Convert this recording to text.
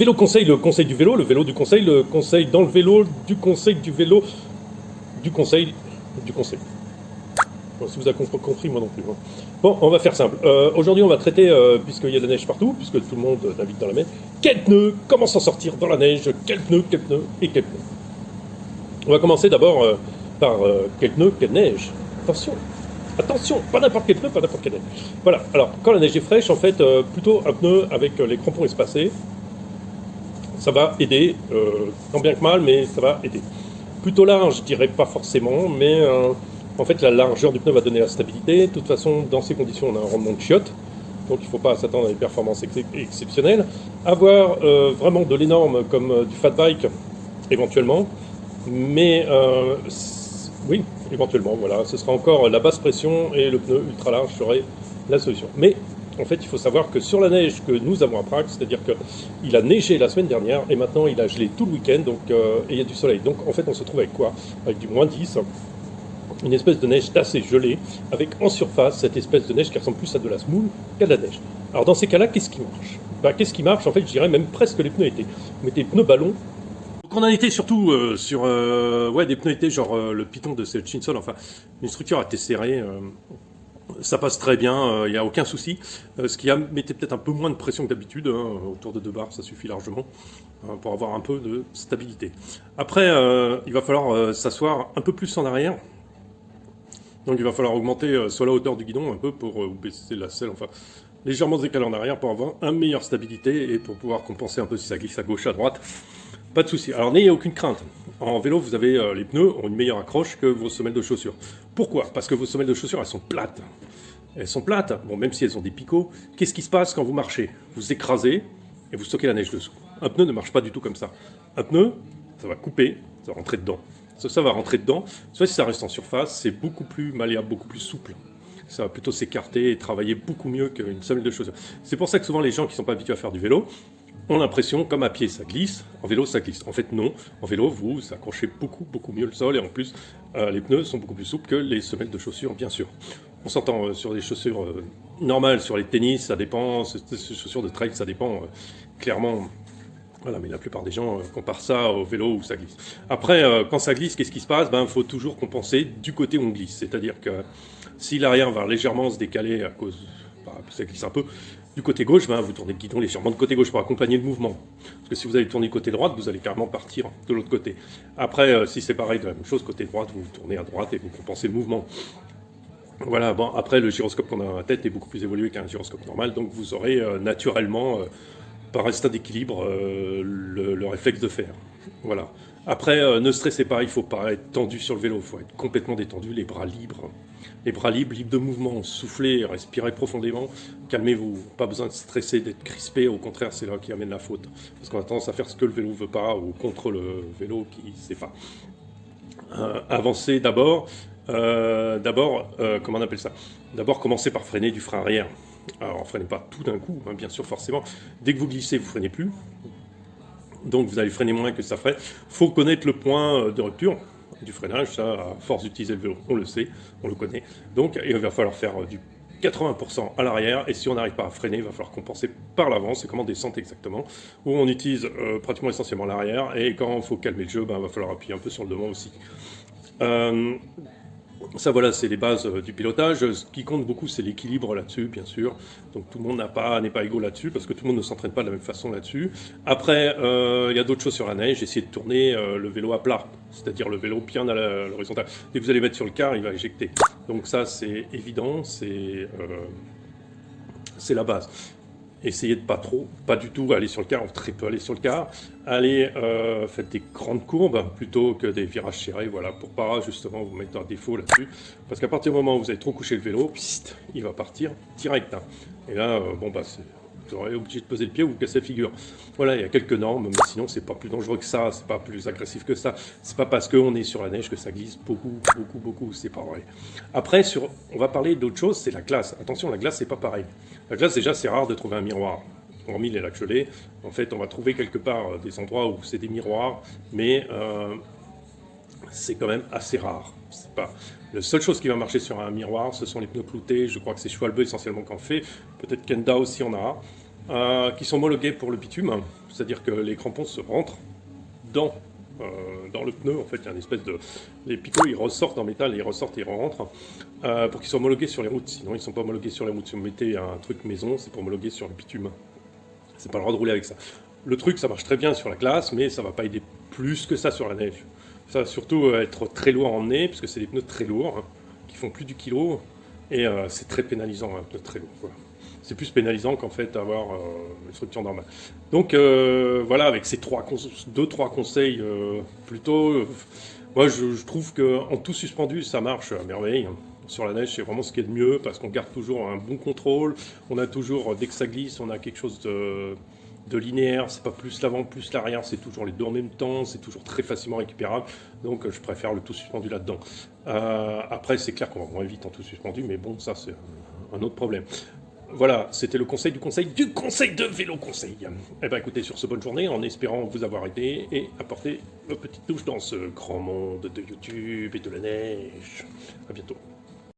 vélo conseil, le conseil du vélo, le vélo du conseil, le conseil dans le vélo, du conseil du vélo, du conseil, du conseil. Bon, si vous avez compris, moi non plus. Hein. Bon, on va faire simple. Aujourd'hui, on va traiter, puisqu'il y a de la neige partout, puisque tout le monde navigue dans la mer, quels pneus, comment s'en sortir dans la neige, quels pneus et quels pneus. On va commencer d'abord par quels pneus, quelle neige. Attention, attention, pas n'importe quel pneu, pas n'importe quelle neige. Voilà, alors quand la neige est fraîche, en fait, plutôt un pneu avec les crampons espacés, ça va aider, tant bien que mal, mais ça va aider. Plutôt large, je dirais pas forcément, mais en fait la largeur du pneu va donner la stabilité. De toute façon, dans ces conditions, on a un rendement de chiotte, donc il ne faut pas s'attendre à des performances exceptionnelles. Avoir vraiment de l'énorme comme du fat bike, éventuellement, mais oui, éventuellement, voilà, ce sera encore la basse pression et le pneu ultra large serait la solution. Mais en fait, il faut savoir que sur la neige que nous avons à Prague, c'est-à-dire qu'il a neigé la semaine dernière et maintenant il a gelé tout le week-end, donc et il y a du soleil. Donc en fait, on se trouve avec quoi? Avec du moins 10, une espèce de neige assez gelée, avec en surface cette espèce de neige qui ressemble plus à de la semoule qu'à de la neige. Alors dans ces cas-là, qu'est-ce qui marche? Qu'est-ce qui marche? En fait, je dirais même presque les pneus été. Vous mettez les pneus ballons. Donc on a été surtout sur des pneus été, genre le Python de Hutchinson, enfin une structure assez serrée. Ça passe très bien, il n'y a aucun souci. Ce qui mettait peut-être un peu moins de pression que d'habitude, hein, autour de 2 bars, ça suffit largement pour avoir un peu de stabilité. Après, il va falloir s'asseoir un peu plus en arrière. Donc il va falloir augmenter soit la hauteur du guidon un peu pour baisser la selle, enfin légèrement décaler en arrière pour avoir une meilleure stabilité et pour pouvoir compenser un peu si ça glisse à gauche, à droite. Pas de souci. Alors n'ayez aucune crainte. En vélo, vous avez les pneus ont une meilleure accroche que vos semelles de chaussures. Pourquoi? Parce que vos semelles de chaussures, elles sont plates. Elles sont plates, bon, même si elles ont des picots. Qu'est-ce qui se passe quand vous marchez? Vous écrasez et vous stockez la neige dessous. Un pneu ne marche pas du tout comme ça. Un pneu, ça va couper, ça va rentrer dedans. Ça va rentrer dedans. Soit si ça reste en surface, c'est beaucoup plus malléable, beaucoup plus souple. Ça va plutôt s'écarter et travailler beaucoup mieux qu'une semelle de chaussure. C'est pour ça que souvent les gens qui ne sont pas habitués à faire du vélo ont l'impression, comme à pied ça glisse, en vélo ça glisse. En fait non, en vélo vous accrochez beaucoup mieux le sol et en plus les pneus sont beaucoup plus souples que les semelles de chaussures bien sûr. On s'entend sur des chaussures normales, sur les tennis ça dépend, sur les chaussures de trail ça dépend clairement. Voilà, mais la plupart des gens comparent ça au vélo où ça glisse. Après, quand ça glisse, qu'est-ce qui se passe? Il faut toujours compenser du côté où on glisse. C'est-à-dire que si l'arrière va légèrement se décaler à cause, ça glisse un peu, du côté gauche, vous tournez le guidon légèrement de côté gauche pour accompagner le mouvement. Parce que si vous allez tourner côté droite, vous allez carrément partir de l'autre côté. Après, si c'est pareil, de la même chose, côté droite, vous tournez à droite et vous compensez le mouvement. Voilà, bon, après, le gyroscope qu'on a dans la tête est beaucoup plus évolué qu'un gyroscope normal, donc vous aurez naturellement... par instinct d'équilibre, le réflexe de faire. Voilà. Après, ne stressez pas, il ne faut pas être tendu sur le vélo, il faut être complètement détendu, les bras libres. Les bras libres, libres de mouvement, soufflez, respirez profondément, calmez-vous. Pas besoin de stresser, d'être crispé, au contraire, c'est là qui amène la faute. Parce qu'on a tendance à faire ce que le vélo ne veut pas, ou contre le vélo qui ne sait pas. Avancez d'abord, comment on appelle ça? D'abord, commencez par freiner du frein arrière. Alors, freinez pas tout d'un coup, hein, bien sûr, forcément. Dès que vous glissez, vous freinez plus. Donc, vous allez freiner moins que ça freine. Il faut connaître le point de rupture du freinage. Ça, à force d'utiliser le vélo, on le sait, on le connaît. Donc, il va falloir faire du 80% à l'arrière. Et si on n'arrive pas à freiner, il va falloir compenser par l'avant. C'est comme en descente exactement, où on utilise pratiquement essentiellement l'arrière. Et quand il faut calmer le jeu, il va falloir appuyer un peu sur le devant aussi. Ça, voilà, c'est les bases du pilotage. Ce qui compte beaucoup, c'est l'équilibre là-dessus, bien sûr. Donc tout le monde n'est pas égaux là-dessus, parce que tout le monde ne s'entraîne pas de la même façon là-dessus. Après, il y a d'autres choses sur la neige. Essayez de tourner le vélo à plat, c'est-à-dire le vélo bien à l'horizontale. Dès que vous allez mettre sur le quart, il va éjecter. Donc ça, c'est évident, c'est la base. Essayez de pas du tout aller sur le quart, ou très peu aller sur le quart. Allez, faites des grandes courbes plutôt que des virages serrés, voilà, pour pas justement vous mettre un défaut là-dessus. Parce qu'à partir du moment où vous avez trop couché le vélo, il va partir direct. Hein. Et là, vous aurez obligé de poser le pied ou vous cassez la figure. Voilà, il y a quelques normes, mais sinon c'est pas plus dangereux que ça, c'est pas plus agressif que ça. C'est pas parce qu'on est sur la neige que ça glisse beaucoup, c'est pas vrai. Après, on va parler d'autre chose, c'est la glace. Attention, la glace c'est pas pareil. La glace déjà c'est rare de trouver un miroir. Hormis les lacs gelés, en fait on va trouver quelque part des endroits où c'est des miroirs, mais c'est quand même assez rare. C'est pas... La seule chose qui va marcher sur un miroir, ce sont les pneus cloutés. Je crois que c'est Schwalbe essentiellement qui en fait. Peut-être Kenda aussi en a. qui sont homologués pour le bitume, c'est-à-dire que les crampons se rentrent dans, dans le pneu. En fait, il y a une espèce de... Les picots, ils ressortent en métal, ils ressortent et ils rentrent, pour qu'ils soient homologués sur les routes. Sinon, ils ne sont pas homologués sur les routes. Si vous mettez un truc maison, c'est pour homologuer sur le bitume. C'est pas le droit de rouler avec ça. Le truc, ça marche très bien sur la glace, mais ça va pas aider plus que ça sur la neige. Ça va surtout être très lourd à emmener, parce que c'est des pneus très lourds, hein, qui font plus du kilo, et c'est très pénalisant, un pneu très lourd. Voilà. C'est plus pénalisant qu'en fait avoir une structure normale. Donc voilà, avec ces deux, trois conseils plutôt, moi je trouve qu'en tout suspendu, ça marche à merveille. Sur la neige, c'est vraiment ce qui est de mieux, parce qu'on garde toujours un bon contrôle, on a toujours, dès que ça glisse, on a quelque chose de linéaire, c'est pas plus l'avant, plus l'arrière, c'est toujours les deux en même temps, c'est toujours très facilement récupérable, donc je préfère le tout suspendu là-dedans. Après, c'est clair qu'on va moins vite en tout suspendu, mais bon, ça c'est un autre problème. Voilà, c'était le conseil de vélo conseil. Eh bien écoutez, sur ce, bonne journée, en espérant vous avoir aidé et apporter une petite touche dans ce grand monde de YouTube et de la neige. À bientôt.